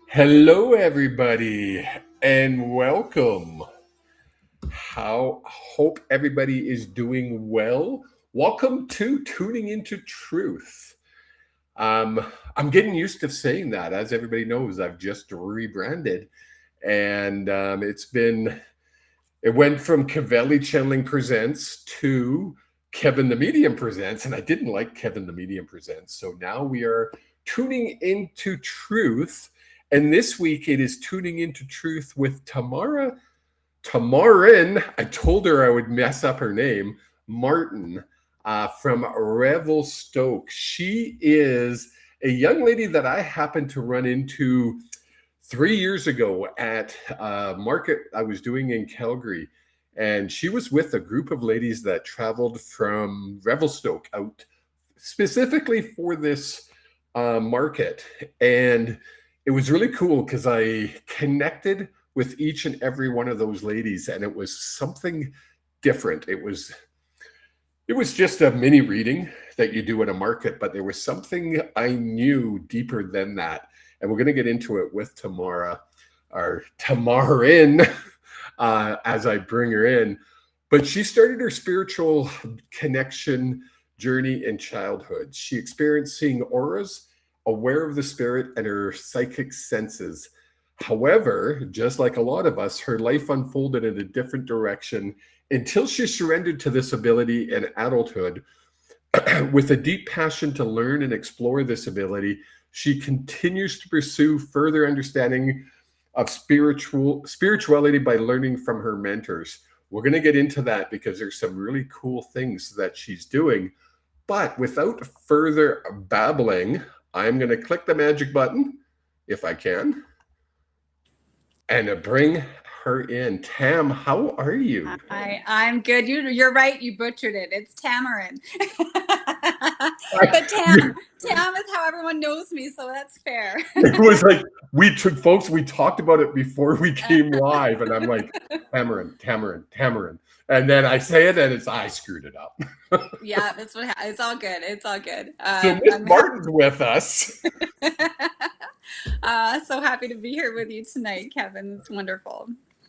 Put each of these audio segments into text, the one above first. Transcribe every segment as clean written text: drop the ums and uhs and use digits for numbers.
Hello, everybody, and welcome. How hope everybody is doing well. Welcome to Tuning into Truth. I'm getting used to saying that. As everybody knows, I've just rebranded, and it went from Cavelli Channeling Presents to Kevin the Medium Presents, and I didn't like Kevin the Medium Presents. So now we are tuning into truth. And this week it is tuning into truth with Tamarin. I told her I would mess up her name, Martin, from Revelstoke. She is a young lady that I happened to run into 3 years ago at a market I was doing in Calgary. And she was with a group of ladies that traveled from Revelstoke out specifically for this market. And it was really cool because I connected with each and every one of those ladies, and it was something different. It was just a mini reading that you do at a market, but there was something I knew deeper than that. And we're going to get into it with Tamara, or Tamarin, as I bring her in. But she started her spiritual connection journey in childhood. She experienced seeing auras, aware of the spirit, and her psychic senses. However, just like a lot of us, her life unfolded in a different direction until she surrendered to this ability in adulthood. With a deep passion to learn and explore this ability, she continues to pursue further understanding of spirituality by learning from her mentors. We're going to get into that because there's some really cool things that she's doing. But without further babbling, I'm going to click the magic button, if I can, and bring her in. Tam, how are you? I'm good. You're right. You butchered it. It's Tamarin. But Tam is how everyone knows me, so that's fair. It was like we talked about it before we came live, and I'm like, Tamarin. And then I say it, and I screwed it up. Yeah, that's what it's all good. It's all good. So Miss Martin's with us. So happy to be here with you tonight, Kevin. It's wonderful.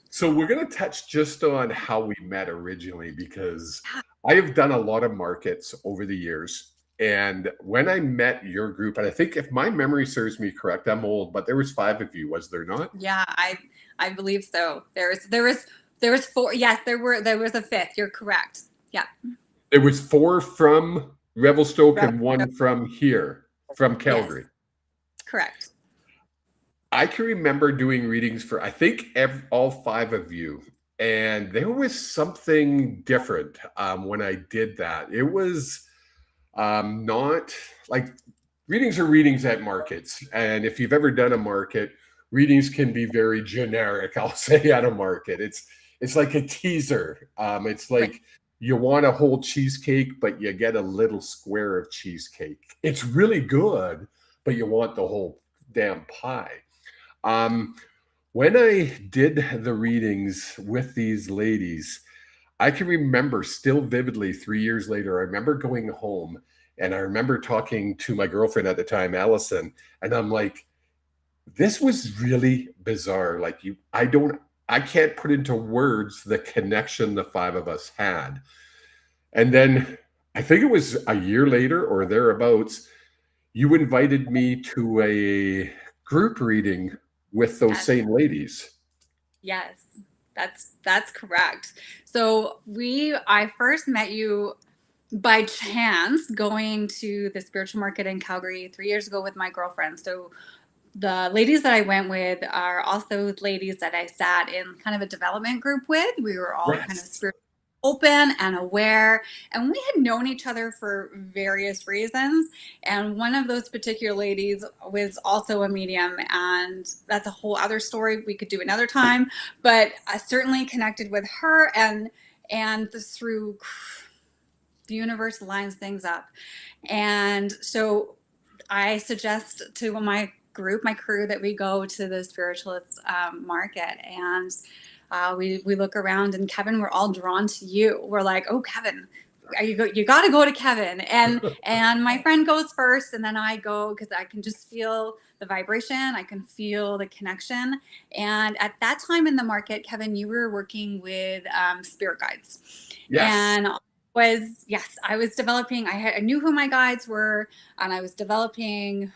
So we're going to touch just on how we met originally, because I have done a lot of markets over the years. And when I met your group, and I think if my memory serves me correct, I'm old, but there was 5 of you, was there not? Yeah, I believe so. There was 4. Yes, there was a 5th. You're correct. Yeah. There was 4 from Revelstoke and 1 from here, from Calgary. Yes. Correct. I can remember doing readings for, I think, all 5 of you. And there was something different when I did that. It was not like readings are readings at markets. And if you've ever done a market, readings can be very generic, I'll say, at a market. It's like a teaser. It's like you want a whole cheesecake, but you get a little square of cheesecake. It's really good, but you want the whole damn pie. When I did the readings with these ladies, I can remember still vividly 3 years later, I remember going home and I remember talking to my girlfriend at the time, Allison, and I'm like, this was really bizarre. Like I can't put into words the connection the 5 of us had. And then I think it was a year later or thereabouts, you invited me to a group reading with those same ladies. Yes, that's correct. So I first met you by chance going to the spiritual market in Calgary 3 years ago with my girlfriend. So the ladies that I went with are also ladies that I sat in kind of a development group with. We were all kind of spiritual, open and aware, and we had known each other for various reasons. And one of those particular ladies was also a medium, and that's a whole other story we could do another time. But I certainly connected with her, and through the universe lines things up. And so I suggest to my crew, that we go to the spiritualist market, and we look around, and Kevin, we're all drawn to you. We're like, oh, Kevin, you got to go to Kevin. And my friend goes first, and then I go because I can just feel the vibration. I can feel the connection. And at that time in the market, Kevin, you were working with spirit guides. Yes. And I was developing, I knew who my guides were, and I was developing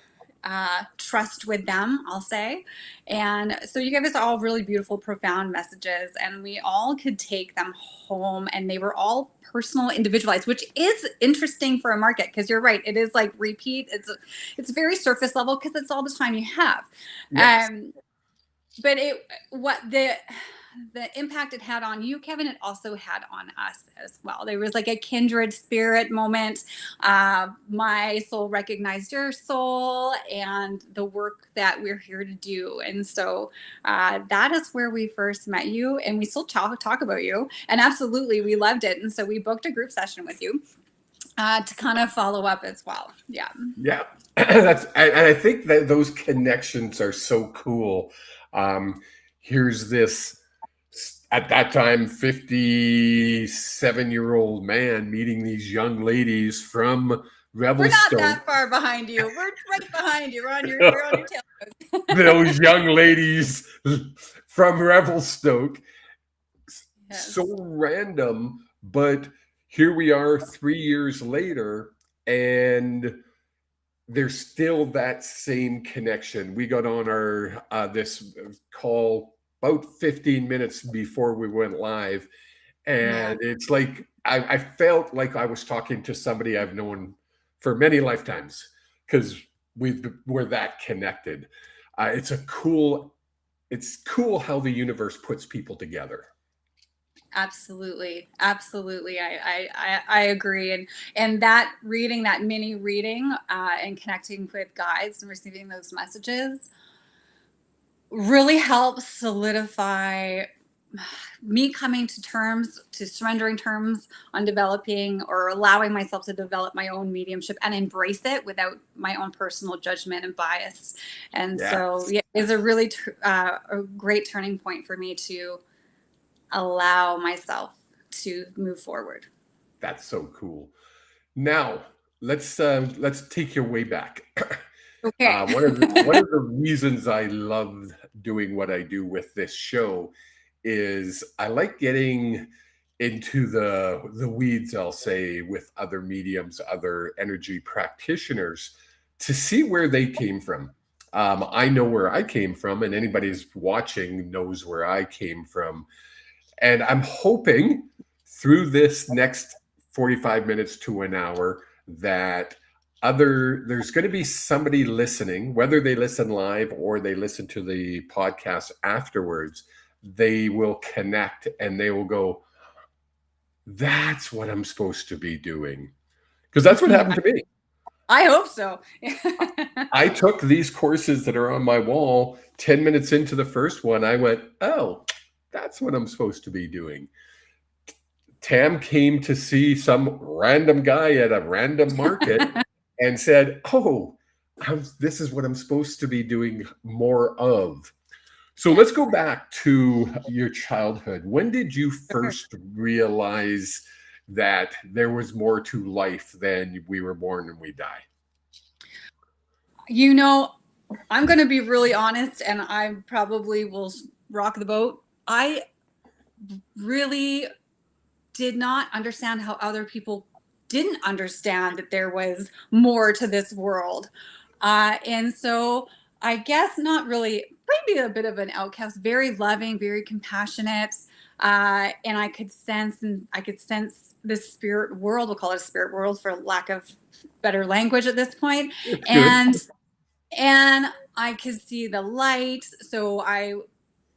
trust with them, I'll say. And so you gave us all really beautiful, profound messages, and we all could take them home, and they were all personal, individualized, which is interesting for a market, because you're right, it is like repeat. It's very surface level because it's all the time you have. Yes. But what the impact it had on you, Kevin, it also had on us as well. There was like a kindred spirit moment. My soul recognized your soul and the work that we're here to do. And so that is where we first met you, and we still talk about you. And absolutely, we loved it. And so we booked a group session with you to kind of follow up as well. Yeah. Yeah. And I think that those connections are so cool. Here's this, at that time, 57-year-old man meeting these young ladies from Revelstoke. We're not that far behind you. We're right behind you. We're on your tail. Those young ladies from Revelstoke. Yes. So random, but here we are 3 years later, and there's still that same connection. We got on our this call about 15 minutes before we went live, and it's like I felt like I was talking to somebody I've known for many lifetimes, because we're that connected. It's cool how the universe puts people together. Absolutely. I agree. And that reading, that mini reading, and connecting with guides and receiving those messages really helps solidify me coming to surrendering terms on developing or allowing myself to develop my own mediumship and embrace it without my own personal judgment and bias. And so it's a really a great turning point for me to allow myself to move forward. That's so cool. Now let's take your way back. Okay. One of the reasons I love doing what I do with this show is I like getting into the weeds, I'll say, with other mediums, other energy practitioners, to see where they came from. I know where I came from, and anybody who's watching knows where I came from. And I'm hoping through this next 45 minutes to an hour that there's going to be somebody listening, whether they listen live or they listen to the podcast afterwards, they will connect and they will go, that's what I'm supposed to be doing. Because that's what happened to me. I hope so. I took these courses that are on my wall. 10 minutes into the first one, I went, oh, that's what I'm supposed to be doing. Tam came to see some random guy at a random market and said, oh, this is what I'm supposed to be doing more of. So let's go back to your childhood. When did you first realize that there was more to life than we were born and we die? You know, I'm going to be really honest, and I probably will rock the boat. I really did not understand how other people didn't understand that there was more to this world. And so I guess not really, maybe a bit of an outcast, very loving, very compassionate. And I could sense this spirit world, we'll call it a spirit world for lack of better language at this point. And I could see the light. So I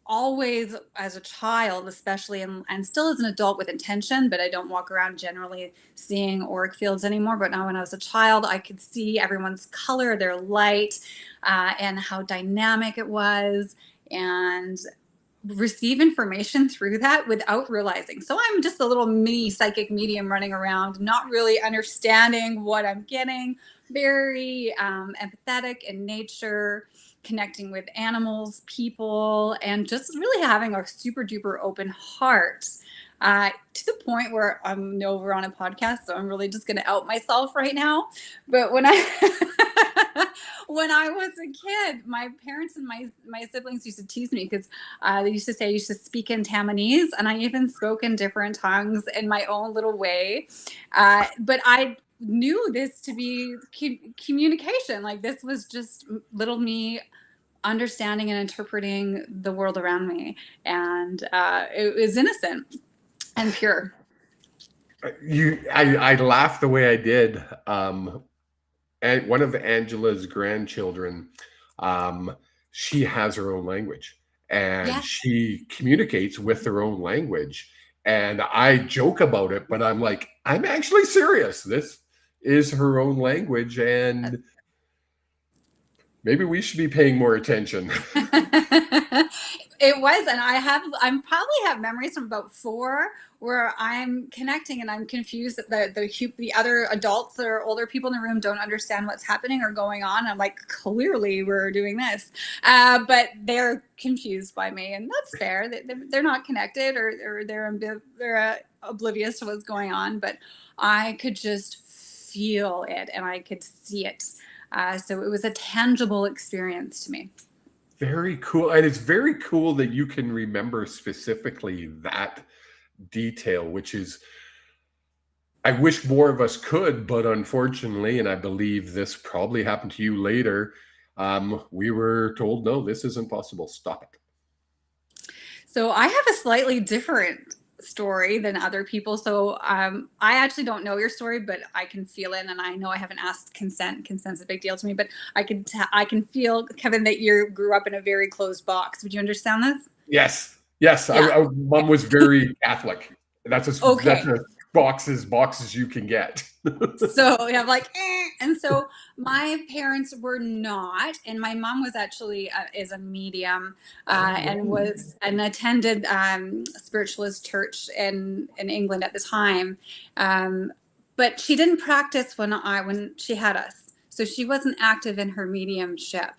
always, as a child especially, and still as an adult with intention, but I don't walk around generally seeing auric fields anymore. But now when I was a child, I could see everyone's color, their light, and how dynamic it was, and receive information through that without realizing. So I'm just a little mini psychic medium running around, not really understanding what I'm getting, very empathetic in nature, connecting with animals, people, and just really having a super duper open heart. To the point where I'm over on a podcast, so I'm really just going to out myself right now. But when I when I was a kid, my parents and my siblings used to tease me because they used to say I used to speak in Tamanese, and I even spoke in different tongues in my own little way. But I knew this to be communication. Like this was just little me understanding and interpreting the world around me, and it was innocent and pure. I laughed the way I did. And one of Angela's grandchildren, she has her own language, and Yes. she communicates with her own language. And I joke about it, but I'm like, I'm actually serious. This is her own language, and maybe we should be paying more attention. It was, and I'm probably have memories from about 4 where I'm connecting and I'm confused that the other adults or older people in the room don't understand what's happening or going on. I'm like, clearly we're doing this, but they're confused by me, and that's fair. They're not connected, or they're oblivious to what's going on. But I could just feel it and I could see it. So it was a tangible experience to me. Very cool. And it's very cool that you can remember specifically that detail, which is, I wish more of us could, but unfortunately, and I believe this probably happened to you later, we were told, no, this isn't possible. Stop it. So I have a slightly different story than other people. So I actually don't know your story, but I can feel it, and I know I haven't asked consent. Consent's a big deal to me, but I can feel, Kevin, that you grew up in a very closed box. Would you understand this? Yes. Yes. Yeah. Mom was very Catholic. That's Okay. as boxes you can get. So yeah, like, and so my parents were not, and my mom was actually is a medium, and attended spiritualist church in England at the time, but she didn't practice when she had us, so she wasn't active in her mediumship,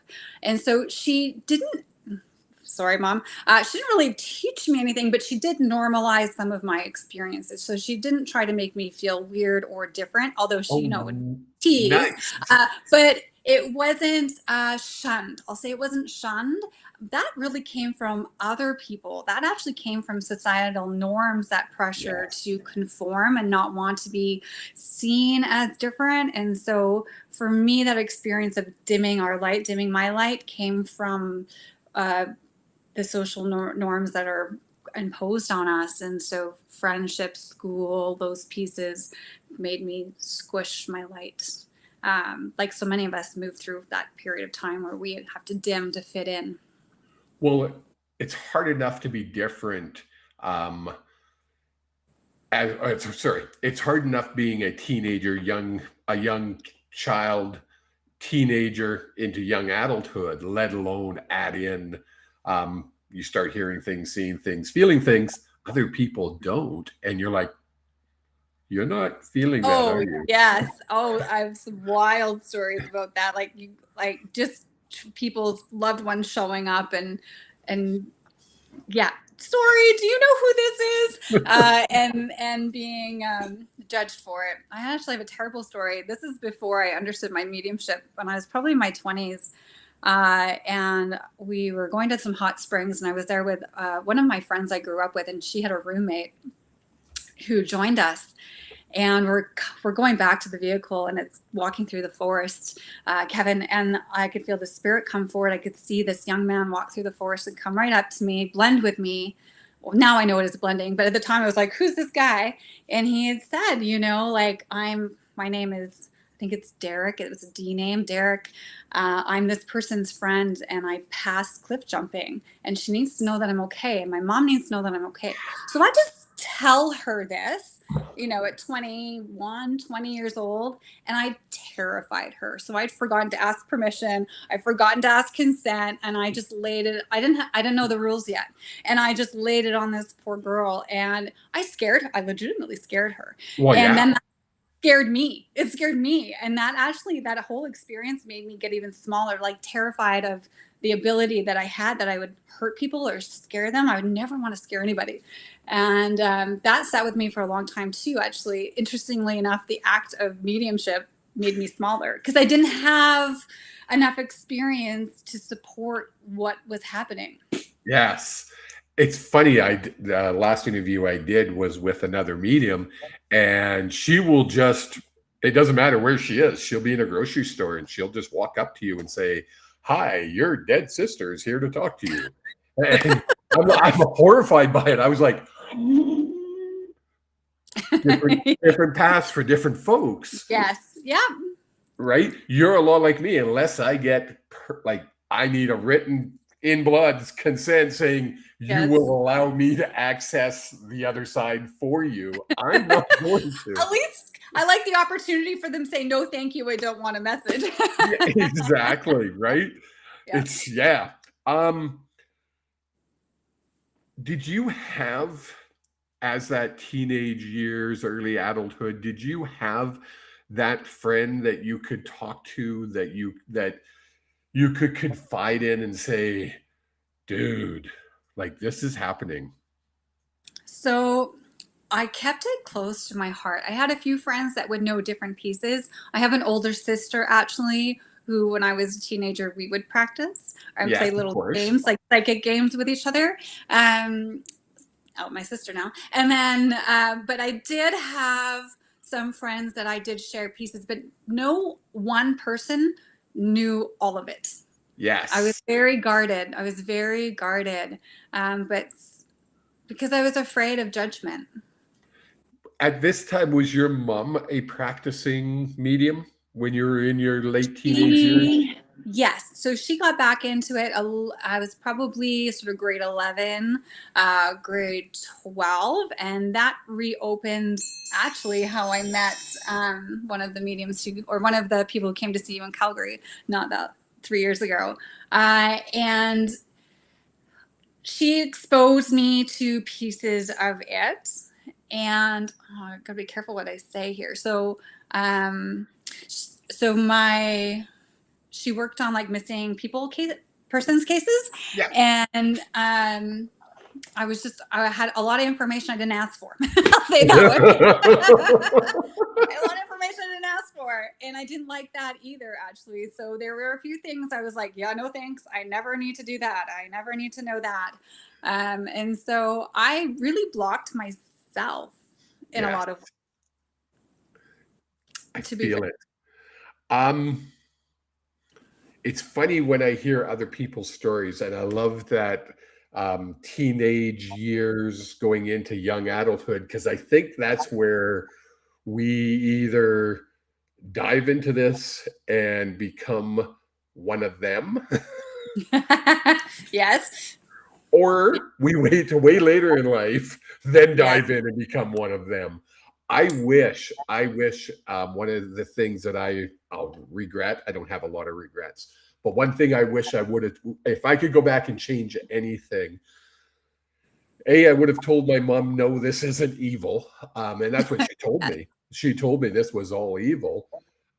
and so she didn't. Sorry, Mom. She didn't really teach me anything, but she did normalize some of my experiences. So she didn't try to make me feel weird or different, although she, would tease. Nice. But it wasn't shunned. I'll say it wasn't shunned. That really came from other people. That actually came from societal norms, that pressure to conform and not want to be seen as different. And so for me, that experience of dimming my light came from the social norms that are imposed on us. And so friendship, school, those pieces made me squish my light. Like so many of us move through that period of time where we have to dim to fit in. Well, it's hard enough to be different. It's hard enough being a teenager, a young child, teenager into young adulthood, let alone add in, you start hearing things, seeing things, feeling things other people don't, and you're like, you're not feeling that, are you? Yes. Oh, I have some wild stories about that. Like just people's loved ones showing up and yeah. Sorry, do you know who this is? And being judged for it. I actually have a terrible story. This is before I understood my mediumship, when I was probably in my 20s. And we were going to some hot springs, and I was there with one of my friends I grew up with, and she had a roommate who joined us. And we're going back to the vehicle, and it's walking through the forest, Kevin, and I could feel the spirit come forward. I could see this young man walk through the forest and come right up to me, blend with me. Well, now I know it is blending, but at the time I was like, who's this guy? And he had said, my name is, I think it's Derek. It was a D name, Derek. I'm this person's friend, and I passed cliff jumping, and she needs to know that I'm okay, and my mom needs to know that I'm okay. So I just tell her this, at 21, 20 years old, and I terrified her. So I'd forgotten to ask permission. I'd forgotten to ask consent, and I just laid it. I didn't know the rules yet, and I just laid it on this poor girl, and I legitimately scared her. Well, and then scared me. It scared me. And that whole experience made me get even smaller, like terrified of the ability that I had, that I would hurt people or scare them. I would never want to scare anybody. And that sat with me for a long time too. Actually, interestingly enough, the act of mediumship made me smaller because I didn't have enough experience to support what was happening. Yes. It's funny. The last interview I did was with another medium, and she will just, it doesn't matter where she is. She'll be in a grocery store and she'll just walk up to you and say, "Hi, your dead sister is here to talk to you." And I'm horrified by it. I was like, different paths for different folks. Yes. Yeah. Right? You're a lot like me, unless I get I need a written in blood consent saying you will allow me to access the other side for you. I'm not going to. At least I like the opportunity for them to say, no, thank you, I don't want a message. Yeah, exactly, right? Yeah. It's, yeah. Did you have, as that teenage years, early adulthood, did you have that friend that you could talk to, that you could confide in and say, dude, like, this is happening? So I kept it close to my heart. I had a few friends that would know different pieces. I have an older sister, actually, who, when I was a teenager, we would practice and play little games, like psychic games with each other. My sister now. And then, but I did have some friends that I did share pieces, but no one person knew all of it. Yes. I was very guarded. But because I was afraid of judgment. At this time, was your mom a practicing medium when you were in your late teenage years? Yes. So she got back into it. I was probably sort of grade 11, grade 12. And that reopened actually how I met one of the mediums or one of the people who came to see you in Calgary, not that 3 years ago. And she exposed me to pieces of it. And I gotta be careful what I say here. So, she worked on like missing persons cases. Yeah. And I had a lot of information I didn't ask for. I'll say that way. A lot of information I didn't ask for. And I didn't like that either, actually. So there were a few things I was like, yeah, no thanks. I never need to do that. I never need to know that. And so I really blocked myself in a lot of ways. I feel it. It's funny when I hear other people's stories, and I love that teenage years going into young adulthood, because I think that's where we either dive into this and become one of them. Yes. Or we wait to way later in life, then dive in and become one of them. I wish one of the things that I'll regret, I don't have a lot of regrets, but one thing I wish I would have, if I could go back and change anything, I would have told my mom, no, this isn't evil. And that's what she told me. She told me this was all evil.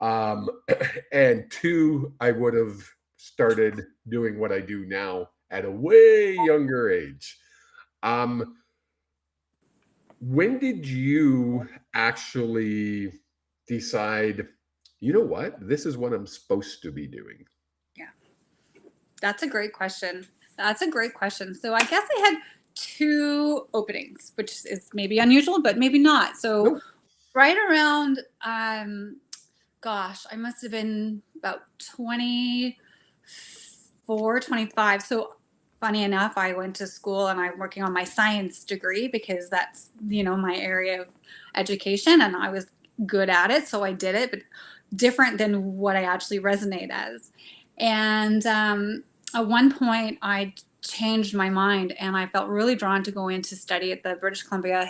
And two, I would have started doing what I do now at a way younger age. When did you actually decide, you know what, this is what I'm supposed to be doing? Yeah, that's a great question. So I guess I had two openings, which is maybe unusual, but maybe not. So right around, I must have been about 24, 25. So funny enough, I went to school and I'm working on my science degree because that's, my area of education, and I was good at it. So I did it, but different than what I actually resonate as. And at one point I changed my mind and I felt really drawn to go in to study at the British Columbia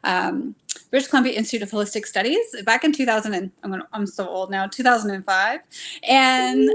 Institute of Holistic Studies back in 2000. I'm so old now, 2005. And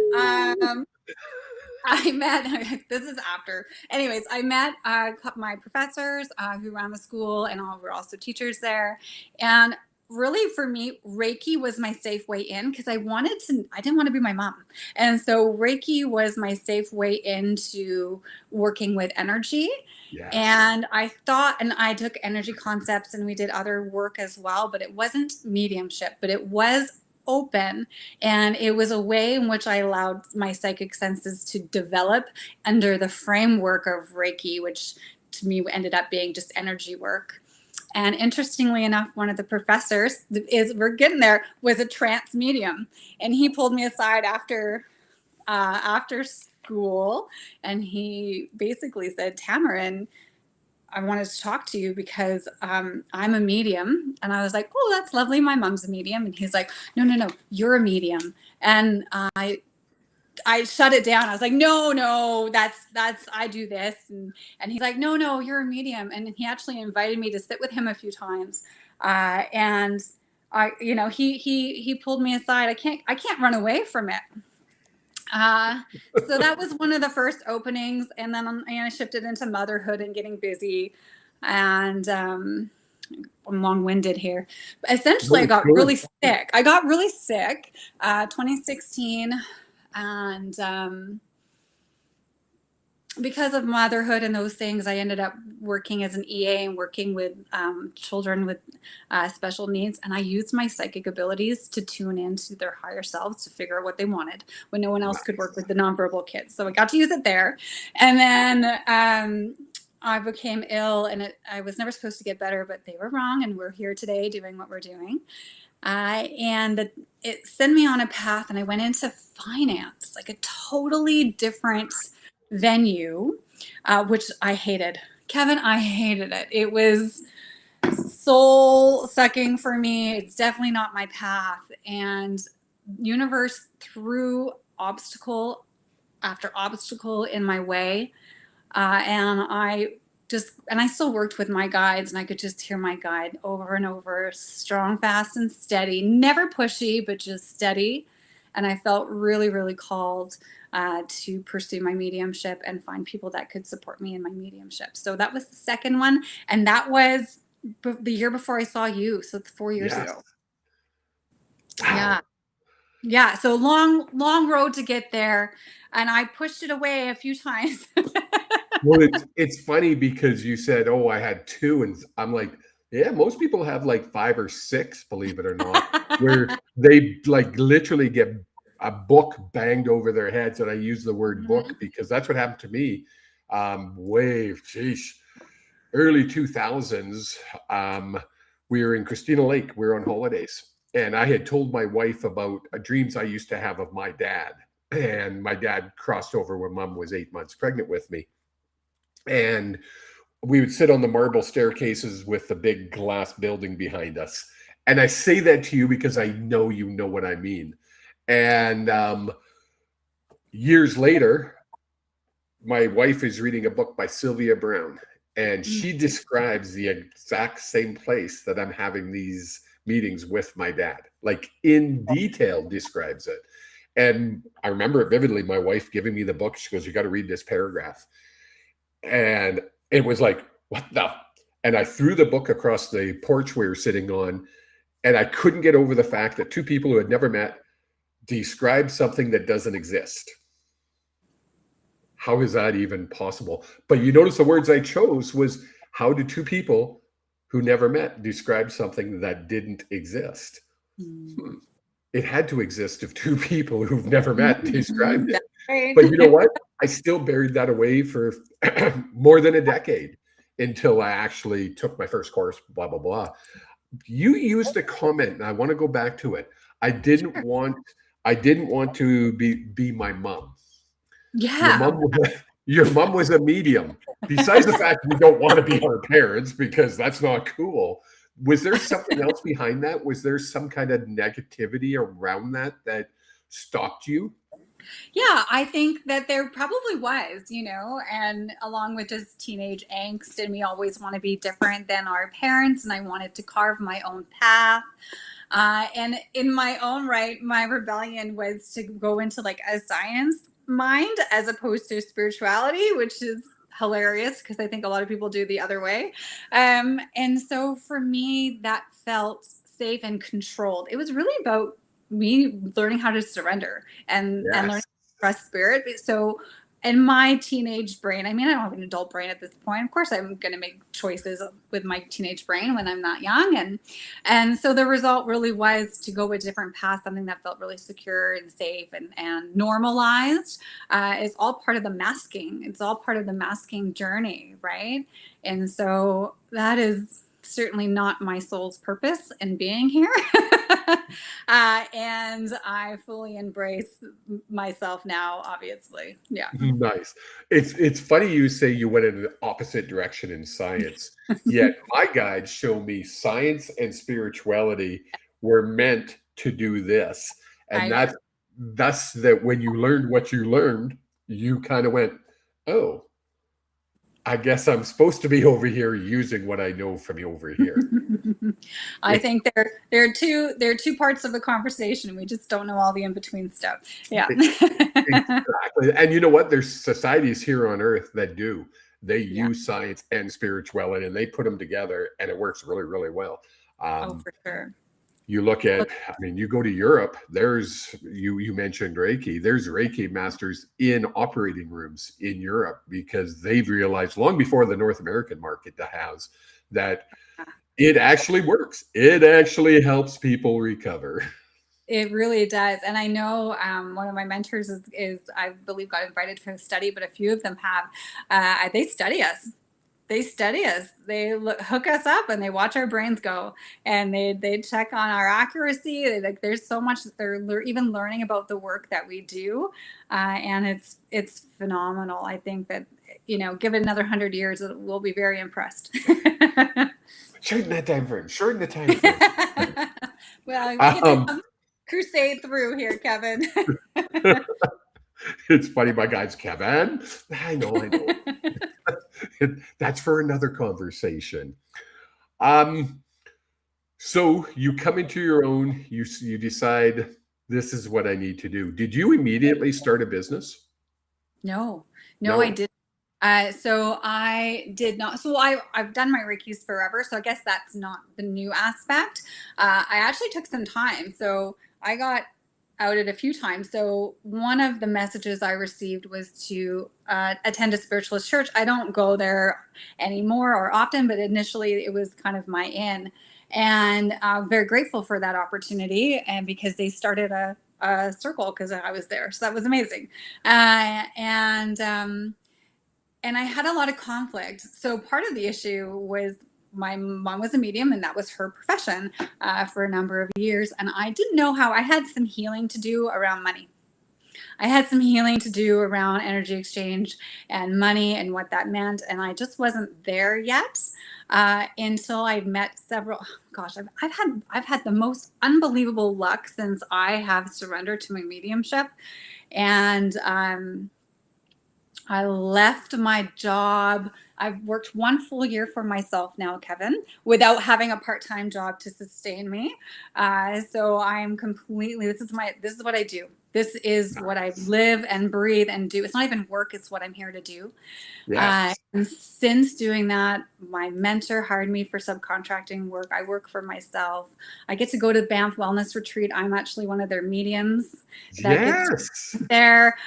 I met, this is after, anyways, I met my professors who ran the school, and all were also teachers there. And really for me, Reiki was my safe way in because I didn't want to be my mom. And so Reiki was my safe way into working with energy. Yes. And I thought, and I took energy concepts and we did other work as well, but it wasn't mediumship, but it was open. And it was a way in which I allowed my psychic senses to develop under the framework of Reiki, which to me ended up being just energy work. And interestingly enough, one of the professors we're getting there, was a trance medium. And he pulled me aside after school, and he basically said, Tamarin, I wanted to talk to you because I'm a medium. And I was like, oh, that's lovely. My mom's a medium. And he's like, no, you're a medium. And I shut it down. I was like, no, that's I do this. And he's like, no, you're a medium. And he actually invited me to sit with him a few times. And I, he pulled me aside. I can't run away from it. So that was one of the first openings. And then I shifted into motherhood and getting busy. And I'm long-winded here. But essentially, I got really sick. 2016. And because of motherhood and those things, I ended up working as an EA and working with children with special needs. And I used my psychic abilities to tune into their higher selves to figure out what they wanted when no one else could work with the nonverbal kids. So I got to use it there. And then I became ill, and I was never supposed to get better, but they were wrong. And we're here today doing what we're doing. And it sent me on a path, and I went into finance, like a totally different venue, which I hated. Kevin, I hated it. It was soul sucking for me. It's definitely not my path. And universe threw obstacle after obstacle in my way. And I still worked with my guides, and I could just hear my guide over and over, strong, fast, and steady, never pushy, but just steady. And I felt really, really called to pursue my mediumship and find people that could support me in my mediumship. So that was the second one. And that was the year before I saw you. So it's 4 years ago. Wow. Yeah. So long road to get there. And I pushed it away a few times. Well, it's funny because you said, oh, I had two. And I'm like, yeah, most people have like 5 or 6, believe it or not, where they like literally get a book banged over their heads. And I use the word book because that's what happened to me. Early 2000s. We were in Christina Lake. We were on holidays. And I had told my wife about dreams I used to have of my dad. And my dad crossed over when mom was 8 months pregnant with me. And we would sit on the marble staircases with the big glass building behind us. And I say that to you because I know you know what I mean. And years later, my wife is reading a book by Sylvia Brown, and she describes the exact same place that I'm having these meetings with my dad, like in detail describes it. And I remember it vividly, my wife giving me the book. She goes, you got to read this paragraph. And it was like, what the? And I threw the book across the porch we were sitting on, and I couldn't get over the fact that 2 people who had never met described something that doesn't exist. How is that even possible? But you notice the words I chose was, how do 2 people who never met describe something that didn't exist? It had to exist if 2 people who've never met described it. Right. But you know what? I still buried that away for more than a decade until I actually took my first course, blah, blah, blah. You used a comment, and I want to go back to it. I didn't want to be my mom. Yeah. Your mom was a medium. Besides the fact we don't want to be our parents because that's not cool. Was there something else behind that? Was there some kind of negativity around that stopped you? Yeah, I think that there probably was, and along with just teenage angst, and we always want to be different than our parents, and I wanted to carve my own path. And in my own right, my rebellion was to go into like a science mind as opposed to spirituality, which is hilarious because I think a lot of people do the other way. And so for me, that felt safe and controlled. It was really about me learning how to surrender and learning Yes. to trust spirit. So in my teenage brain, I mean, I don't have an adult brain at this point. Of course, I'm going to make choices with my teenage brain when I'm not young, and so the result really was to go a different path, something that felt really secure and safe and normalized. Is all part of the masking. It's all part of the masking journey, right? And so that is certainly not my soul's purpose in being here. And I fully embrace myself now, obviously. Yeah. Nice. It's funny you say you went in the opposite direction in science, yet my guides show me science and spirituality were meant to do this. I And agree. that's that when you learned what you learned, you kind of went, oh, I guess I'm supposed to be over here using what I know from over here. I It's think there are two parts of the conversation. We just don't know all the in between stuff. Yeah. exactly. And you know what? There's societies here on earth that do. They Yeah. use science and spirituality and they put them together and it works really, really well. Oh, Um, for sure. you look at, I mean, you go to Europe, there's, you mentioned Reiki, there's Reiki masters in operating rooms in Europe because they've realized long before the North American market has that it actually works. It actually helps people recover. It really does. And I know one of my mentors I believe, got invited for a study, but a few of them have. They study us. They study us. They hook us up and they watch our brains go, and they check on our accuracy. Like, there's so much that they're even learning about the work that we do, and it's phenomenal. I think that, give it another 100 years, we'll be very impressed. Shorten that time frame. Shorten the time frame. Well, we get to Um, come crusade through here, Kevin. it's funny, my guy's Kevin. I know, I know. That's for another conversation. Um, so you come into your own, you decide this is what I need to do. Did you immediately start a business? No, no, I No. didn't. So I did not. So I've done my Reikis forever. So I guess that's not the new aspect. I actually took some time. So I got outed a few times. So one of the messages I received was to attend a spiritualist church. I don't go there anymore or often, but initially it was kind of my in. And I'm very grateful for that opportunity, and because they started a circle because I was there. So that was amazing. And I had a lot of conflict. So part of the issue was my mom was a medium, and that was her profession for a number of years. And I didn't know how. I had some healing to do around money. I had some healing to do around energy exchange and money and what that meant. And I just wasn't there yet until I met several. Oh, gosh, I've had the most unbelievable luck since I have surrendered to my mediumship. And I left my job. I've worked one full year for myself now, Kevin, without having a part-time job to sustain me. So I'm completely. This is what I do. This is what I live and breathe and do. It's not even work. It's what I'm here to do. Yes. And since doing that, my mentor hired me for subcontracting work. I work for myself. I get to go to the Banff Wellness Retreat. I'm actually one of their mediums that gets Yes. there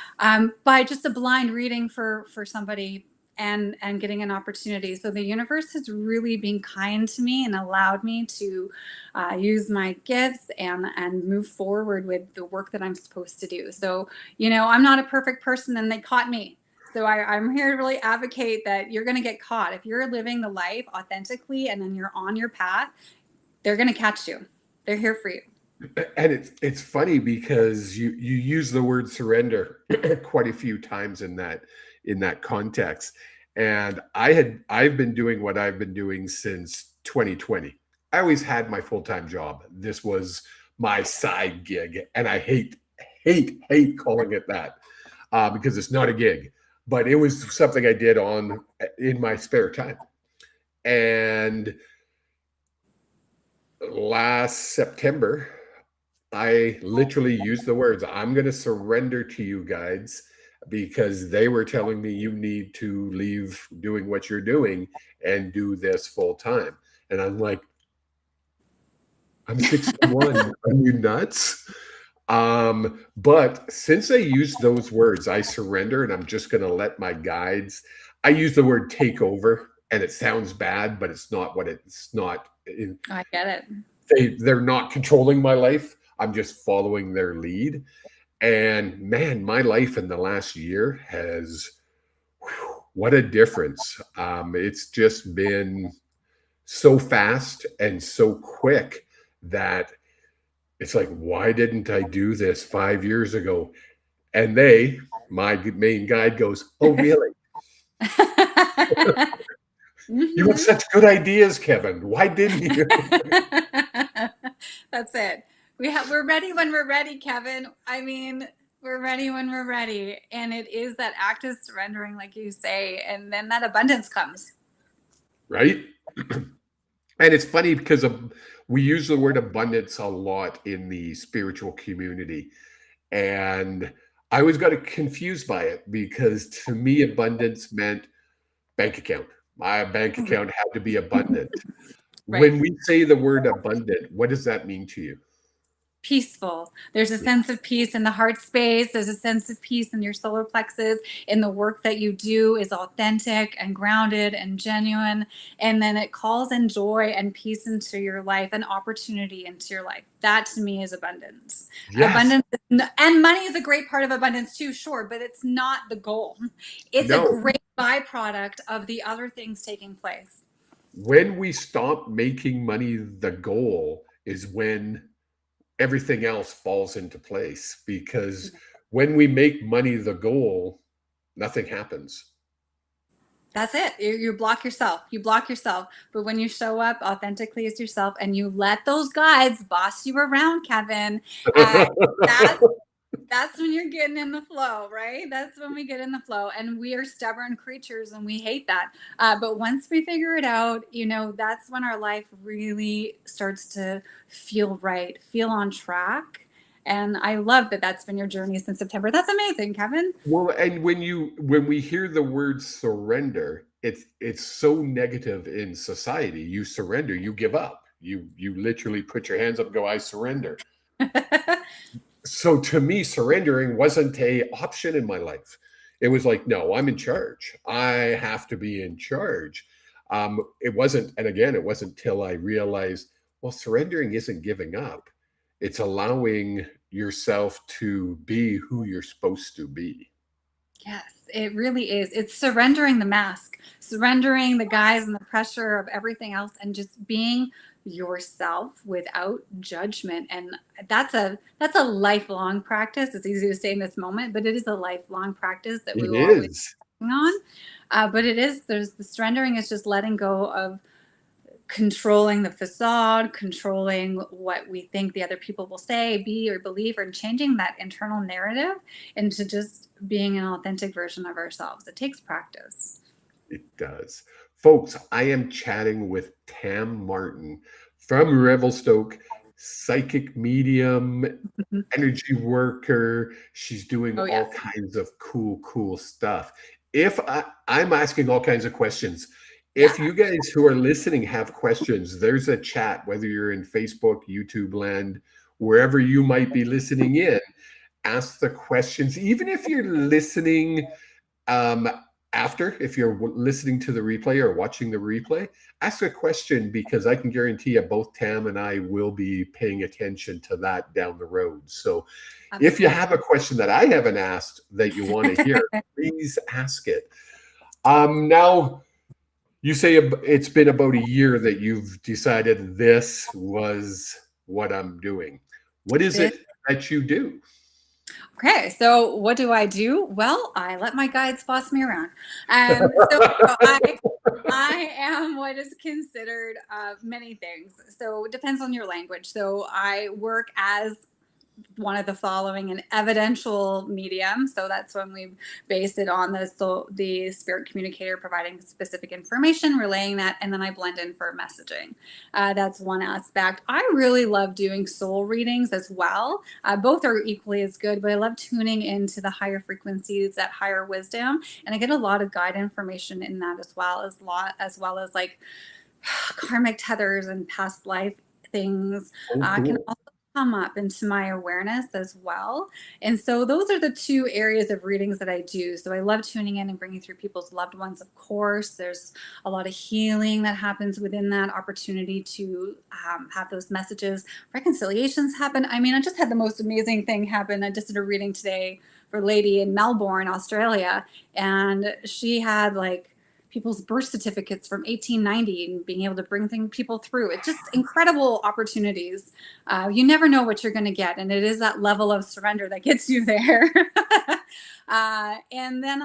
by just a blind reading for somebody and getting an opportunity. So the universe has really been kind to me and allowed me to use my gifts and move forward with the work that I'm supposed to do. So, I'm not a perfect person, and they caught me. So I'm here to really advocate that you're going to get caught. If you're living the life authentically and then you're on your path, they're going to catch you. They're here for you. And it's funny because you use the word surrender quite a few times in that context. And I've been doing what I've been doing since 2020. I always had my full-time job. This was my side gig, and I hate calling it that because it's not a gig, but it was something I did in my spare time. And last September, I literally used the words, I'm going to surrender to you guys because they were telling me you need to leave doing what you're doing and do this full time. And I'm like, I'm 61. Are you nuts? But since I use those words, I surrender, and I'm just going to let my guides. I use the word take over, and it sounds bad, but it's not what it's not. I get it. They're not controlling my life. I'm just following their lead. And man, my life in the last year has, whew, what a difference. It's just been so fast and so quick that it's like, why didn't I do this 5 years ago? And my main guide goes, oh, really? You have Mhm. such good ideas, Kevin. Why didn't you? That's it. We're ready when we're ready, Kevin. I mean, we're ready when we're ready. And it is that act of surrendering, like you say, and then that abundance comes. Right? And it's funny because we use the word abundance a lot in the spiritual community. And I always got confused by it because to me, abundance meant bank account. My bank account had to be abundant. Right. When we say the word abundant, what does that mean to you? Peaceful. There's a sense of peace in the heart space. There's a sense of peace in your solar plexus. In the work that you do is authentic and grounded and genuine. And then it calls in joy and peace into your life and opportunity into your life. That to me is abundance. Yes. Abundance and money is a great part of abundance too, sure, but it's not the goal. It's a No. great byproduct of the other things taking place. When we stop making money the goal is when everything else falls into place. Because when we make money the goal, nothing happens. That's it. You block yourself. You block yourself. But when you show up authentically as yourself and you let those guides boss you around, Kevin, uh, that's that's when you're getting in the flow, right? That's when we get in the flow. And we are stubborn creatures and we hate that. But once we figure it out, that's when our life really starts to feel right, feel on track. And I love that that's been your journey since September. That's amazing, Kevin. Well, and when we hear the word surrender, it's so negative in society. You surrender, you give up. You literally put your hands up and go, I surrender. So to me, surrendering wasn't a option in my life. It was like, no, I'm in charge. I have to be in charge. It wasn't, and again, it wasn't till I realized, well, surrendering isn't giving up. It's allowing yourself to be who you're supposed to be. Yes, it really is. It's surrendering the mask, surrendering the guise and the pressure of everything else and just being yourself without judgment. And that's a lifelong practice. It's easy to say in this moment, but it is a lifelong practice that we It will always is. be working on. But there's the surrendering is just letting go of controlling the facade, controlling what we think the other people will say, be, or believe, and changing that internal narrative into just being an authentic version of ourselves. It takes practice. It does. Folks, I am chatting with Tam Martin from Revelstoke, psychic medium, energy worker. She's doing Oh, yes. all kinds of cool stuff. I'm asking all kinds of questions. Yeah. If you guys who are listening have questions, there's a chat, whether you're in Facebook, YouTube land, wherever you might be listening in, ask the questions. Even if you're listening um, after, if you're listening to the replay or watching the replay, ask a question because I can guarantee you both Tam and I will be paying attention to that down the road. So if you Absolutely. have a question that I haven't asked that you want to hear, please ask it. Now, you say it's been about a year that you've decided this was what I'm doing. What is This it that you do? Okay, so what do I do? Well, I let my guides boss me around. So I am what is considered many things. So it depends on your language. So I work as one of the following an evidential medium. So that's when we base it on the spirit communicator providing specific information, relaying that, and then I blend in for messaging. That's one aspect. I really love doing soul readings as well. Both are equally as good, but I love tuning into the higher frequencies, that higher wisdom, and I get a lot of guide information in that as well as like karmic tethers and past life things Oh, can cool. also come up into my awareness as well. And so those are the two areas of readings that I do. So I love tuning in and bringing through people's loved ones, of course. There's a lot of healing that happens within that opportunity to have those messages. Reconciliations happen. I mean, I just had the most amazing thing happen. I just did a reading today for a lady in Melbourne, Australia, and she had like people's birth certificates from 1890 and being able to bring people through it. Just incredible opportunities. You never know what you're going to get, and it is that level of surrender that gets you there. And then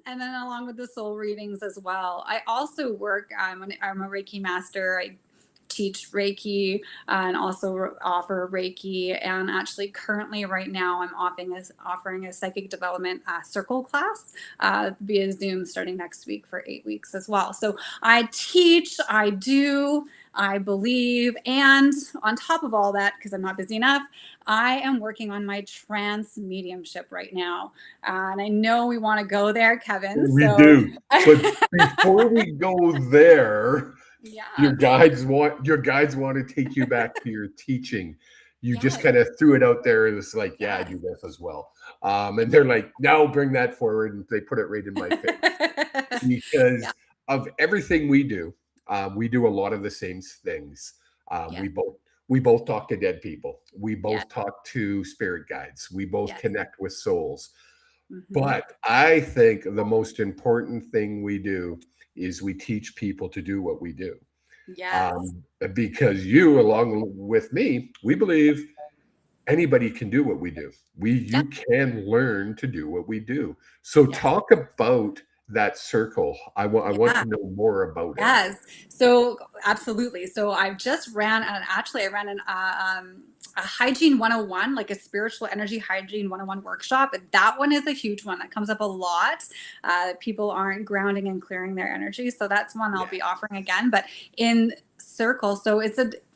along with the soul readings as well, I also work. I'm a Reiki master. I teach Reiki and also offer Reiki. And actually, currently, right now, I'm offering a psychic development circle class via Zoom starting next week for 8 weeks as well. So I teach, I do, I believe, and on top of all that, because I'm not busy enough, I am working on my trance mediumship right now. And I know we want to go there, Kevin. We So, do. But before we go there, yeah, your guides want to take you back to your teaching. You just yes, kind of threw it out there. It's like, yeah, I yes. do this as well. And they're like, no, bring that forward. And they put it right in my face Yeah, because of everything we do a lot of the same things. yes, We both talk to dead people. We yes, both talk to spirit guides. We both yes. connect with souls. Hmm. But I think the most important thing we do is we teach people to do what we do. Yes, Because you, along with me, we believe anybody can do what we do. yeah, You can learn to do what we do. So yes, talk about that circle. I want yeah. to know more about it. Yes. So absolutely. So I just ran I ran a hygiene 101, like a spiritual energy hygiene 101 workshop. And that one is a huge one that comes up a lot. People aren't grounding and clearing their energy. So that's one I'll Yeah. be offering again, but in circle. So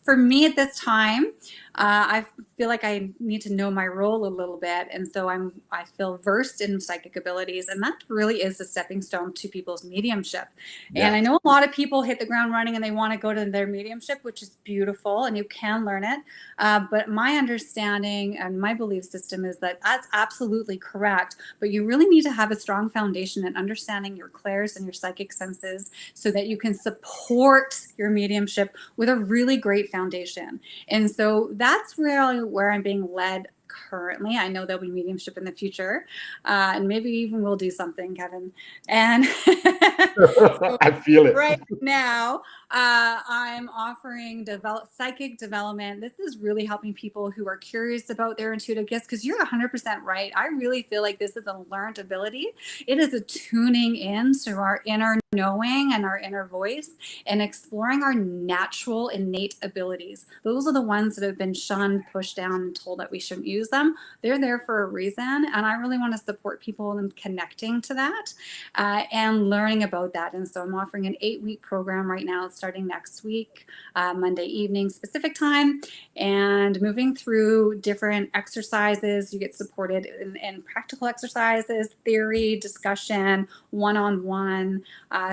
for me at this time, I feel like I need to know my role a little bit. And so I feel versed in psychic abilities. And that really is a stepping stone to people's mediumship. And Yeah. I know a lot of people hit the ground running and they want to go to their mediumship, which is beautiful, and you can learn it. But my understanding and my belief system is that that's absolutely correct. But you really need to have a strong foundation in understanding your clairs and your psychic senses so that you can support your mediumship with a really great foundation. And so that's really where I'm being led currently. I know there'll be mediumship in the future, and maybe even we'll do something, Kevin. And so I feel it. right now, I'm offering psychic development. This is really helping people who are curious about their intuitive gifts because you're 100% right. I really feel like this is a learned ability. It is a tuning in to our inner knowing and our inner voice and exploring our natural innate abilities. Those are the ones that have been shunned, pushed down, and told that we shouldn't use them. They're there for a reason. And I really want to support people in connecting to that and learning about that. And so I'm offering an 8-week program right now, starting next week, Monday evening, specific time, and moving through different exercises. You get supported in practical exercises, theory, discussion, one-on-one.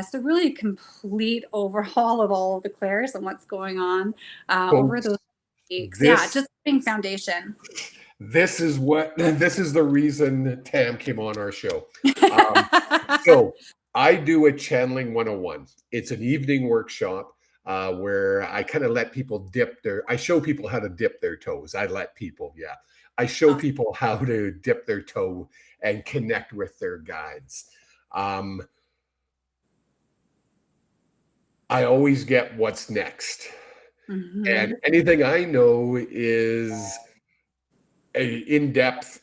So really a complete overhaul of all of the clairs and what's going on over Folks, those weeks. Yeah, this just being foundation. this is the reason Tam came on our show. Um, so I do a channeling 101. It's an evening workshop where I kind of let people I show people how to dip their toes. I show Awesome. people how to dip their toe and connect with their guides. Um, I always get what's next. And Mhm. anything I know is a in-depth,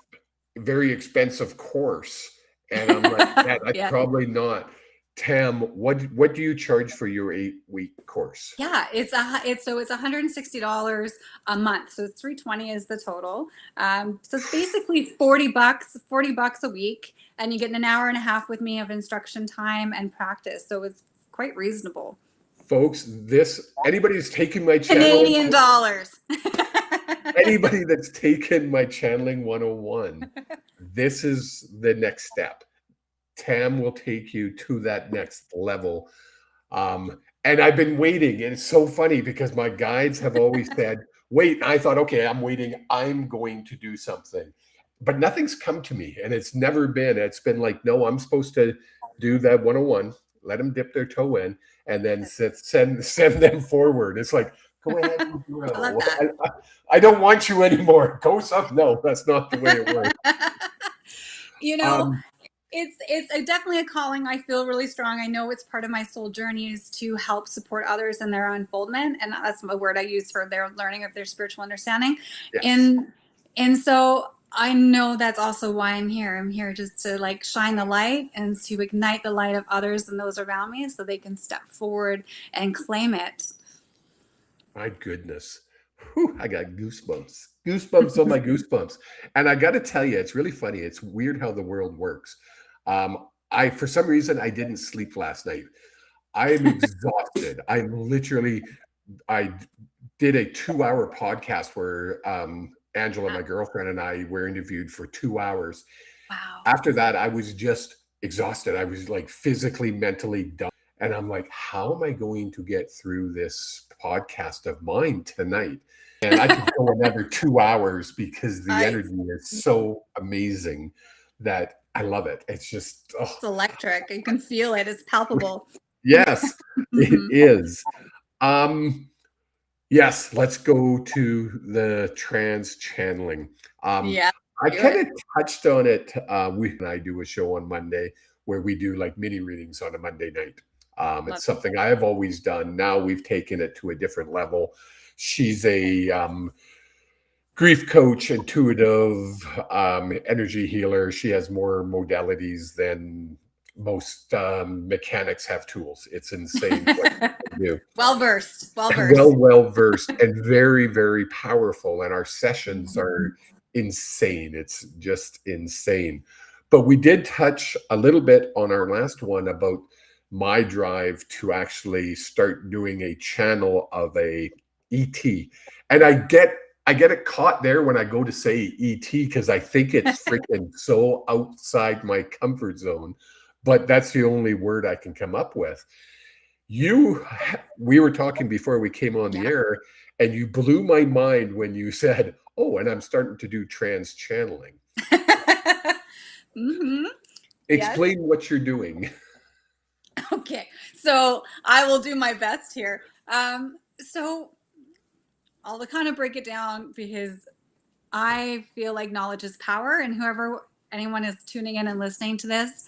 very expensive course. And I'm like, yeah, that's Yeah. probably not. Tam, what do you charge for your 8-week course? Yeah, it's $160 a month. So it's 320 is the total. So it's basically $40 a week, and you get an hour and a half with me of instruction time and practice. So it's quite reasonable. Folks, this anybody that's taking my channel, Canadian dollars. anybody that's taken my channeling 101, this is the next step. Tam will take you to that next level. And I've been waiting, and it's so funny because my guides have always said, wait. I thought, okay, I'm waiting. I'm going to do something. But nothing's come to me. And it's been like, no, I'm supposed to do that 101, let them dip their toe in, and then send them forward. It's like, go ahead and I love grow. that. I don't want you anymore. Go some. No, that's not the way it works. You know, it's definitely a calling. I feel really strong. I know it's part of my soul journey is to help support others in their unfoldment, and that's a word I use for their learning of their spiritual understanding. Yes. And so I know that's also why I'm here. I'm here just to like shine the light and to ignite the light of others and those around me so they can step forward and claim it. My goodness. Whew, I got goosebumps. Goosebumps on my goosebumps. And I got to tell you, it's really funny. It's weird how the world works. For some reason, I didn't sleep last night. I'm exhausted. I did a 2-hour podcast where Angela, my girlfriend, and I were interviewed for 2 hours. Wow. After that, I was just exhausted. I was like physically, mentally done. And I'm like, how am I going to get through this podcast of mine tonight? And I could go another 2 hours because the energy is so amazing that I love it. It's just, It's electric. You can feel it. It's palpable. Yes, it is. Yes, let's go to the trans channeling. Yeah. I kind of touched on it. We and I do a show on Monday where we do like mini readings on a Monday night. It's something I have always done. Now we've taken it to a different level. She's a grief coach, intuitive, energy healer. She has more modalities than most mechanics have tools. It's insane what they do. Well versed, well versed, and very, very powerful. And our sessions are insane. It's just insane. But we did touch a little bit on our last one about my drive to actually start doing a channel of a ET. And I get it caught there when I go to say ET because I think it's freaking so outside my comfort zone. But that's the only word I can come up with. We were talking before we came on the air, and you blew my mind when you said, oh, and I'm starting to do trans channeling. Explain what you're doing. Okay, so I will do my best here. So I'll kind of break it down because I feel like knowledge is power, and anyone is tuning in and listening to this,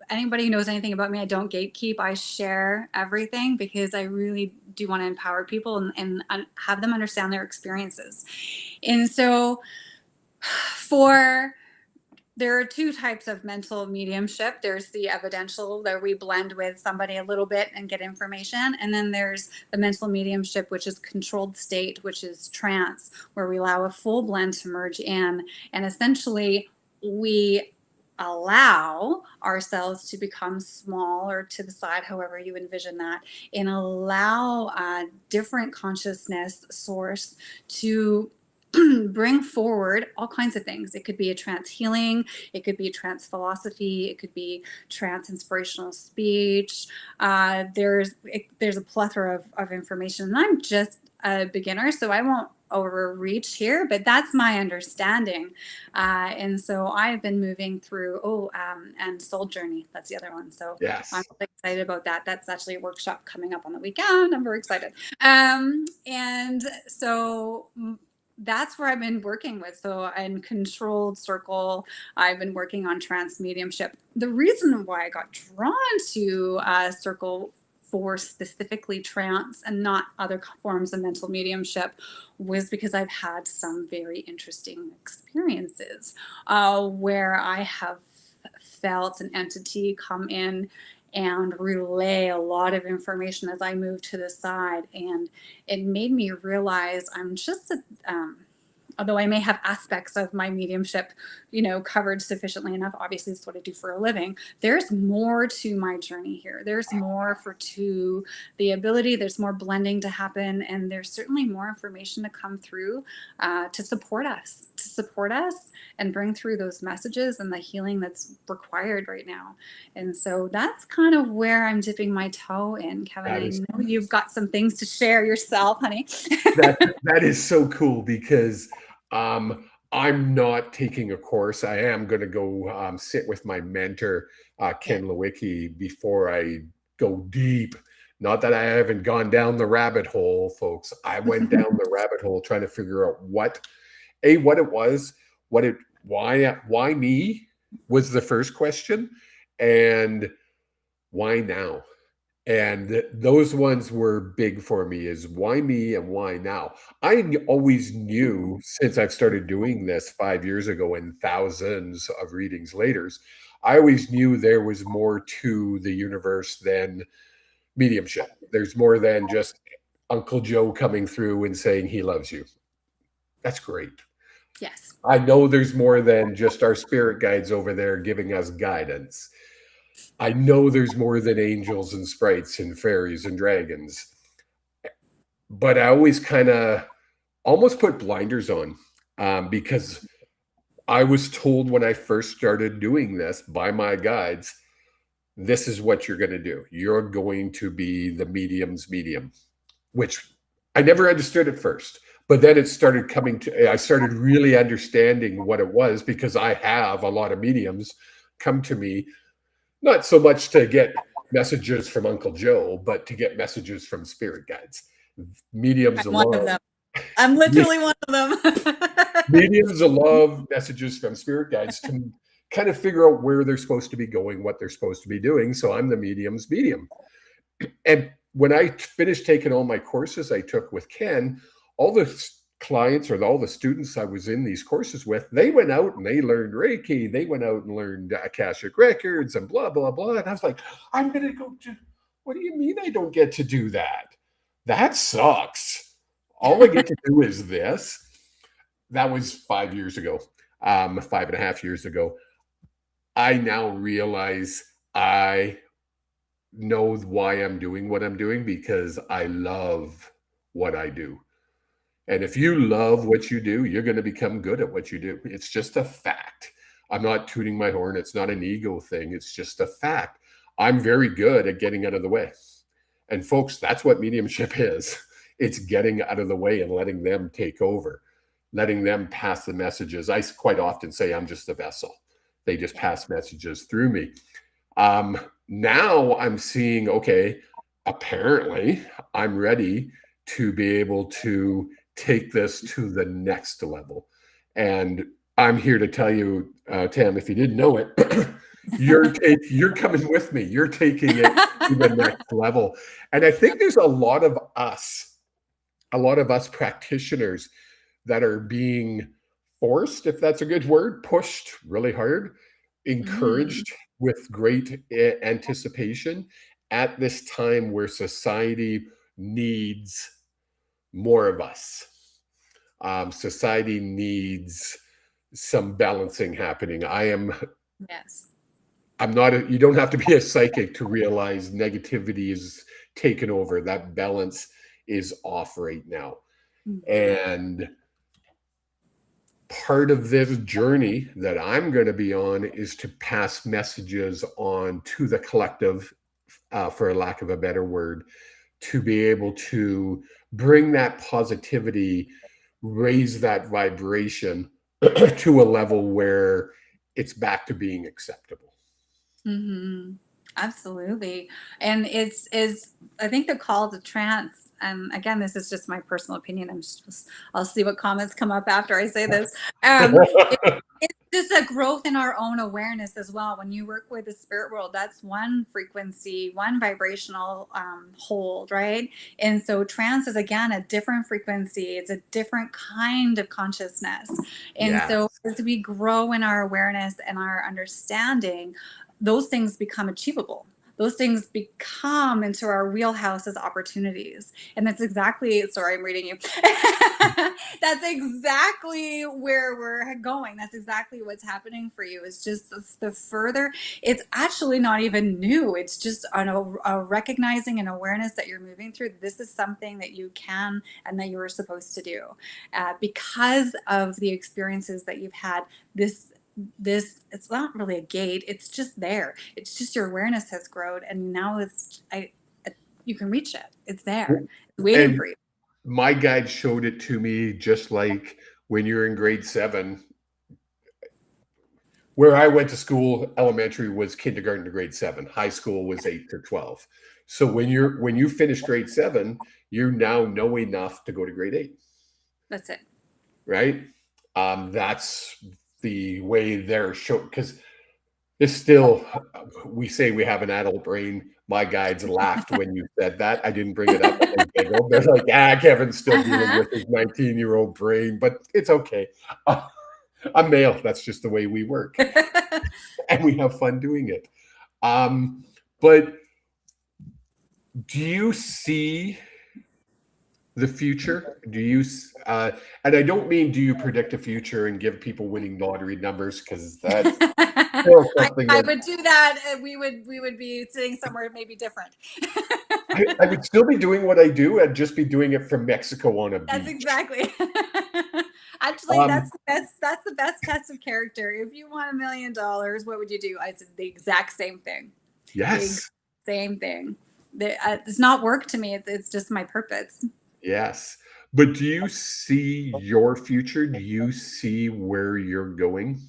anybody who knows anything about me, I don't gatekeep. I share everything because I really do want to empower people and have them understand their experiences. And so there are two types of mental mediumship. There's the evidential, where we blend with somebody a little bit and get information. And then there's the mental mediumship, which is controlled state, which is trance, where we allow a full blend to merge in. And essentially, we allow ourselves to become small or to the side, however you envision that, and allow a different consciousness source to bring forward all kinds of things. It could be a trance healing, it could be trance philosophy, it could be trance inspirational speech. There's a plethora of information, and I'm just a beginner, so I won't overreach here, but that's my understanding. And so I've been moving through, and Soul Journey, that's the other one. So yes. I'm really excited about that. That's actually a workshop coming up on the weekend. I'm very excited. And so that's where I've been working with. So in Controlled Circle, I've been working on trance mediumship. The reason why I got drawn to Circle for specifically trance and not other forms of mental mediumship was because I've had some very interesting experiences where I have felt an entity come in and relay a lot of information as I moved to the side. And it made me realize I'm just although I may have aspects of my mediumship, covered sufficiently enough, obviously it's what I do for a living, there's more to my journey here. There's more to the ability, there's more blending to happen, and there's certainly more information to come through to support us and bring through those messages and the healing that's required right now. And so that's kind of where I'm dipping my toe in, Kevin. I know you've got some things to share yourself, honey. That is so cool, because I'm not taking a course. I am going to go sit with my mentor, Ken Lewicki, before I go deep. Not that I haven't gone down the rabbit hole, folks. I went down the rabbit hole trying to figure out what it was, why me was the first question, and why now? And those ones were big for me, is why me and why now? I always knew, since I've started doing this 5 years ago and thousands of readings later, I always knew there was more to the universe than mediumship. There's more than just Uncle Joe coming through and saying he loves you. That's great. Yes. I know there's more than just our spirit guides over there giving us guidance. I know there's more than angels and sprites and fairies and dragons. But I always kind of almost put blinders on, because I was told when I first started doing this by my guides, this is what you're going to do. You're going to be the medium's medium, which I never understood at first. But then it started I started really understanding what it was, because I have a lot of mediums come to me, not so much to get messages from Uncle Joe, but to get messages from spirit guides. Mediums I'm literally one of them. Mediums love messages from spirit guides to kind of figure out where they're supposed to be going, what they're supposed to be doing. So I'm the medium's medium. And when I finished taking all my courses I took with Ken, all the clients or all the students I was in these courses with, they went out and they learned Reiki. They went out and learned Akashic Records and blah, blah, blah. And I was like, I'm going to go to, what do you mean I don't get to do that? That sucks. All I get to do is this. That was 5 years ago, 5.5 years ago. I now realize I know why I'm doing what I'm doing, because I love what I do. And if you love what you do, you're going to become good at what you do. It's just a fact. I'm not tooting my horn. It's not an ego thing. It's just a fact. I'm very good at getting out of the way. And folks, that's what mediumship is. It's getting out of the way and letting them take over, letting them pass the messages. I quite often say I'm just a vessel. They just pass messages through me. Now I'm seeing, okay, apparently I'm ready to be able to take this to the next level. And I'm here to tell you, Tam, if you didn't know it, you're coming with me. You're taking it to the next level. And I think there's a lot of us practitioners that are being forced, if that's a good word, pushed really hard, encouraged with great anticipation at this time where society needs more of us. Society needs some balancing happening. Yes. You don't have to be a psychic to realize negativity is taken over. That balance is off right now. And part of this journey that I'm going to be on is to pass messages on to the collective, for lack of a better word, to be able to bring that positivity, raise that vibration to a level where it's back to being acceptable. Absolutely. And I think the call to trance, and again, this is just my personal opinion. I'll see what comments come up after I say this. It's just a growth in our own awareness as well. When you work with the spirit world, that's one frequency, one vibrational hold, right? And so trance is, again, a different frequency. It's a different kind of consciousness. And so as we grow in our awareness and our understanding, those things become achievable. those things become into our wheelhouse as opportunities. And that's exactly, sorry, I'm reading you. That's exactly where we're going. That's exactly what's happening for you. It's just the further, it's actually not even new. It's just a recognizing and awareness that you're moving through. This is something that you can and that you were supposed to do because of the experiences that you've had. This it's not really a gate, it's just there. It's just your awareness has grown, and now you can reach it. It's there. It's waiting And for you. my guide showed it to me, just like when you're in grade 7. Where I went to school, elementary was kindergarten to grade 7. High school was 8 to 12. So when you finish grade 7, you now know enough to go to grade 8. That's it. Right? That's the way they're shown, because it's still, we say we have an adult brain. My guides laughed when you said that. I didn't bring it up. They're like, Kevin's still dealing with his 19-year-old brain, but it's okay. I'm male. That's just the way we work. And we have fun doing it. But do you see the future? Do you, and I don't mean, do you predict the future and give people winning lottery numbers? Because that's still something I would do that. We would be sitting somewhere maybe different. I would still be doing what I do. I'd just be doing it from Mexico on a beach. That's exactly. Actually, that's the best test of character. If you won $1 million, what would you do? I said the exact same thing. Yes. Same thing. It's not work to me. It's just my purpose. Yes. But do you see your future? Do you see where you're going?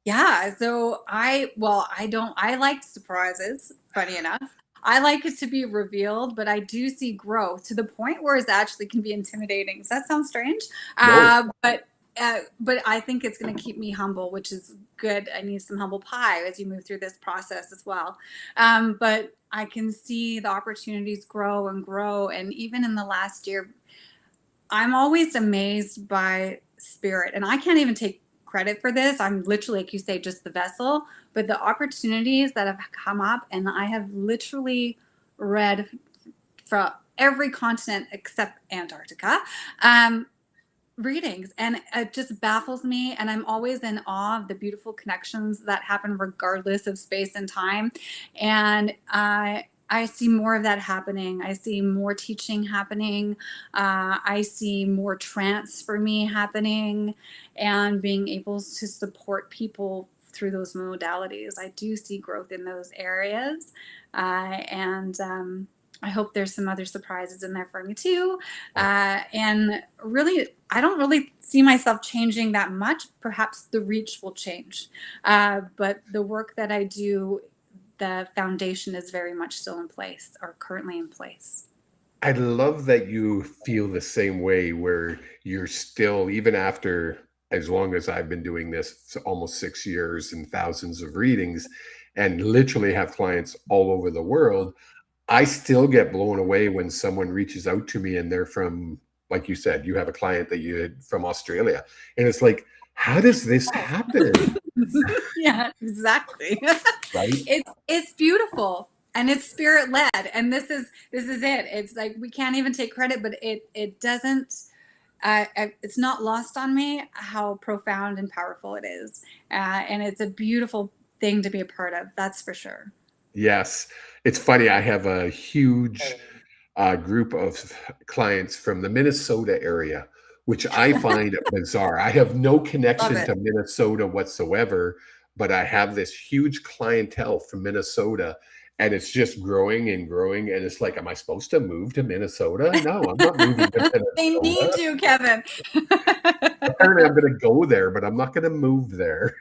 Yeah. So I like surprises, funny enough. I like it to be revealed, but I do see growth to the point where it actually can be intimidating. Does that sound strange? No. But I think it's going to keep me humble, which is good. I need some humble pie as you move through this process as well. But I can see the opportunities grow and grow. And even in the last year, I'm always amazed by spirit. And I can't even take credit for this. I'm literally, like you say, just the vessel. But the opportunities that have come up, and I have literally read from every continent except Antarctica, readings, and it just baffles me. And I'm always in awe of the beautiful connections that happen regardless of space and time. And I see more of that happening. I see more teaching happening. I see more trance for me happening, and being able to support people through those modalities. I do see growth in those areas. And I hope there's some other surprises in there for me too. And really, I don't really see myself changing that much. Perhaps the reach will change. But the work that I do, the foundation is very much still in place, or currently in place. I love that you feel the same way, where you're still, even after, as long as I've been doing this, almost 6 years and thousands of readings, and literally have clients all over the world, I still get blown away when someone reaches out to me and they're from, like you said, you have a client that you had from Australia. And it's like, how does this happen? Yeah, exactly. Right? It's beautiful, and it's spirit led, and this is it. It's like we can't even take credit, but it doesn't. It's not lost on me how profound and powerful it is, and it's a beautiful thing to be a part of. That's for sure. Yes. It's funny. I have a huge group of clients from the Minnesota area, which I find bizarre. I have no Love connection it. to Minnesota whatsoever, but I have this huge clientele from Minnesota, and it's just growing and growing. And it's like, am I supposed to move to Minnesota? No, I'm not moving to They need Minnesota. you, Kevin. Apparently, I'm going to go there, but I'm not going to move there.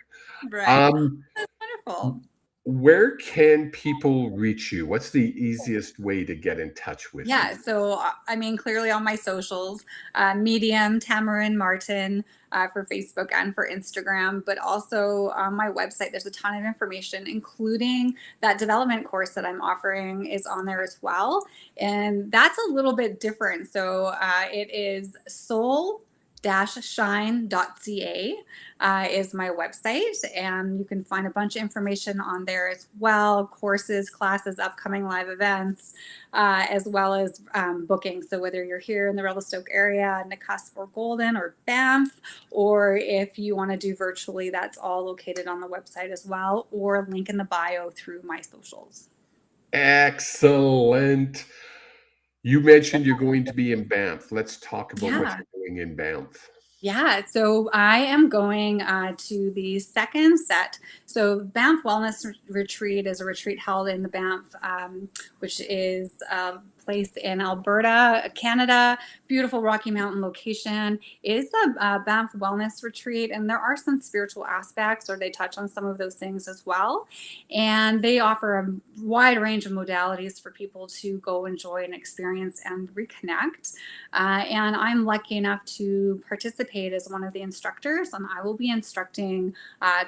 Right. Um, That's wonderful. where can people reach you? What's the easiest way to get in touch with Yeah, you? so I mean, clearly on my socials, Medium, Tamarin Martin, for Facebook and for Instagram, but also on my website, there's a ton of information, including that development course that I'm offering is on there as well. And that's a little bit different. So it is soul shine.ca is my website, and you can find a bunch of information on there as well, courses, classes, upcoming live events, as well as booking. So whether you're here in the Revelstoke area, Nakusp or Golden or Banff, or if you want to do virtually, that's all located on the website as well, or link in the bio through my socials. Excellent. You mentioned you're going to be in Banff. Let's talk about what Yeah. you're doing in Banff. Yeah, so I am going to the second set. So Banff Wellness Retreat is a retreat held in the Banff, which is a place in Alberta, Canada. Beautiful Rocky Mountain location. It is a Banff Wellness Retreat, and there are some spiritual aspects, or they touch on some of those things as well. And they offer a wide range of modalities for people to go enjoy and experience and reconnect. And I'm lucky enough to participate as one of the instructors, and I will be instructing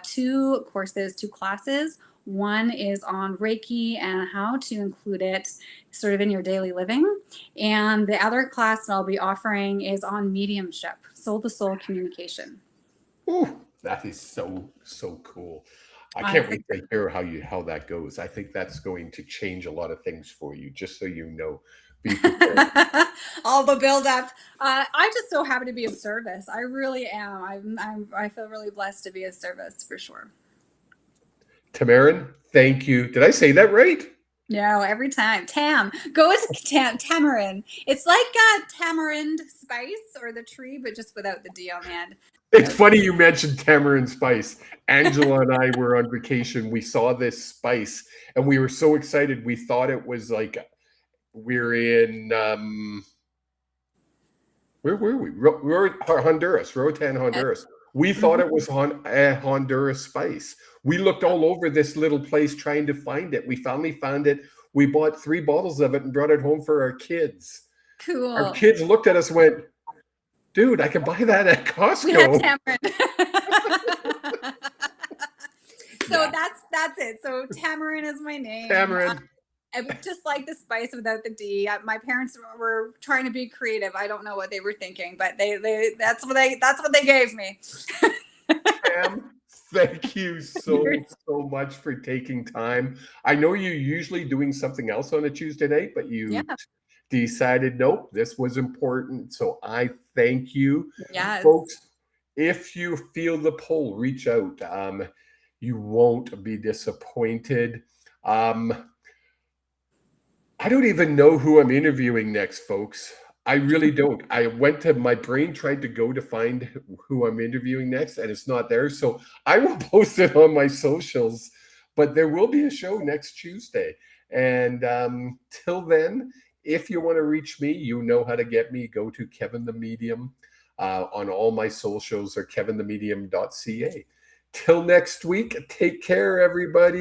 two courses, two classes. One is on Reiki and how to include it sort of in your daily living. And the other class that I'll be offering is on mediumship, soul to soul communication. Ooh, that is so cool. I can't wait to hear how that goes. I think that's going to change a lot of things for you, just so you know. Be prepared. All the build up. I'm just so happy to be of service. I really am. I feel really blessed to be of service for sure. Tamarin, thank you. Did I say that right? No, every time. Go with Tamarin. It's like tamarind spice or the tree, but just without the D on the end. It's funny you mentioned tamarind spice. Angela and I were on vacation. We saw this spice and we were so excited. We thought it was like we're in where were we? We were in Honduras, Roatan, Honduras. We thought it was a Honduras spice. We looked all over this little place trying to find it. We finally found it. We bought 3 bottles of it and brought it home for our kids. Cool. Our kids looked at us and went, dude, I can buy that at Costco. We have tamarind. So yeah. That's it. So Tamarin is my name. Tamarin. Just like the spice without the D. My parents were trying to be creative. I don't know what they were thinking, but that's what they gave me. Pam, thank you so much for taking time. I know you're usually doing something else on a Tuesday night, but you decided, nope, this was important. So I thank you. Yes. Folks, if you feel the pull, reach out. You won't be disappointed. I don't even know who I'm interviewing next, folks. I really don't. I went to my brain, tried to go to find who I'm interviewing next, and it's not there. So I will post it on my socials, but there will be a show next Tuesday. And till then, if you want to reach me, you know how to get me. Go to Kevin the Medium on all my socials or kevinthemedium.ca. Till next week, take care, everybody.